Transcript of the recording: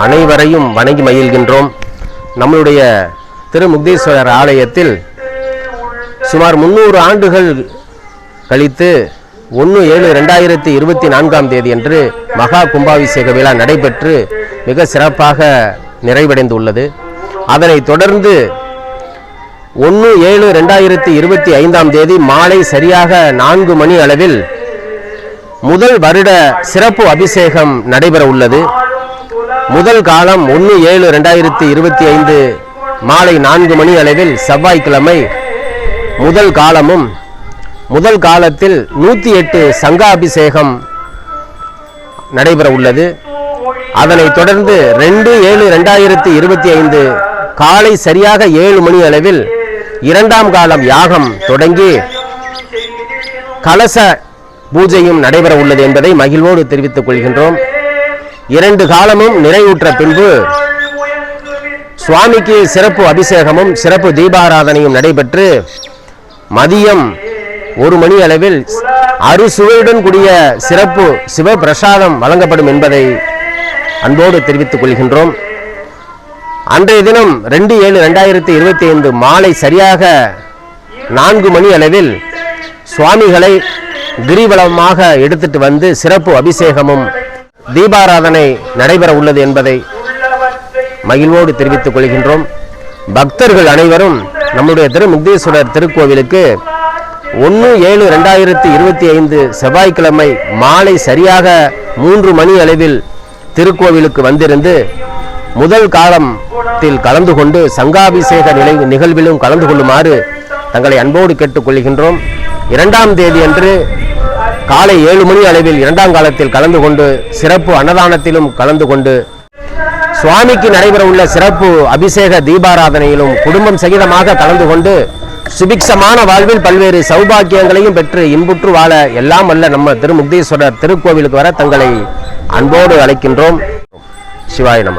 அனைவரையும் வணங்கி மகிழ்கின்றோம். நம்முடைய திருமுக்தீஸ்வரர் ஆலயத்தில் சுமார் 300 ஆண்டுகள் கழித்து 1/7/2024 அன்று மகா கும்பாபிஷேக விழா நடைபெற்று மிக சிறப்பாக நிறைவடைந்துள்ளது. அதனைத் தொடர்ந்து 1/7/2025 மாலை சரியாக 4 மணி அளவில் முதல் வருட சிறப்பு அபிஷேகம் நடைபெற உள்ளது. முதல் காலம் 1/7/2025 மாலை 4 மணி அளவில் செவ்வாய்க்கிழமை முதல் காலமும், முதல் காலத்தில் 108 சங்காபிஷேகம் நடைபெற உள்ளது. அதனைத் தொடர்ந்து 2/7/2025 காலை சரியாக 7 மணி அளவில் இரண்டாம் காலம் யாகம் தொடங்கி கலச பூஜையும் நடைபெற உள்ளது என்பதை மகிழ்வோடு தெரிவித்துக் கொள்கின்றோம். 2 காலமும் நிறைவுற்ற பின்பு சுவாமிக்கு சிறப்பு அபிஷேகமும் சிறப்பு தீபாராதனையும் நடைபெற்று மதியம் 1 மணி அளவில் அறுசுவையுடன் கூடிய சிறப்பு சிவபிரசாதம் வழங்கப்படும் என்பதை அன்போடு தெரிவித்துக் கொள்கின்றோம். அன்றைய தினம் 2/7/2025 மாலை சரியாக 4 மணி அளவில் சுவாமிகளை கிரிவலமாக எடுத்துட்டு வந்து சிறப்பு அபிஷேகமும் தீபாராதனை நடைபெற உள்ளது என்பதை மகிழ்வோடு தெரிவித்துக் கொள்கின்றோம். பக்தர்கள் அனைவரும் நம்முடைய திருமுக்தீஸ்வரர் திருக்கோவிலுக்கு 1/7/2025 செவ்வாய்க்கிழமை மாலை சரியாக 3 மணி அளவில் திருக்கோவிலுக்கு வந்திருந்து முதல் காலத்தில் கலந்து கொண்டு சங்காபிஷேக நிகழ்விலும் கலந்து கொள்ளுமாறு தங்களை அன்போடு கேட்டுக்கொள்கின்றோம். 2ஆம் தேதி அன்று காலை 7 மணி அளவில் 2ஆம் காலத்தில் கலந்து கொண்டு சிறப்பு அன்னதானத்திலும் கலந்து கொண்டு சுவாமிக்கு நடைபெற உள்ள சிறப்பு அபிஷேக தீபாராதனையிலும் குடும்பம் சகிதமாக கலந்து கொண்டு சுபிக்ஷமான வாழ்வில் பல்வேறு சௌபாக்கியங்களையும் பெற்று இன்புற்று வாழ எல்லாம் வல்ல நம்ம திருமுக்தீஸ்வரர் திருக்கோவிலுக்கு வர தங்களை அன்போடு அழைக்கின்றோம். சிவாய நம.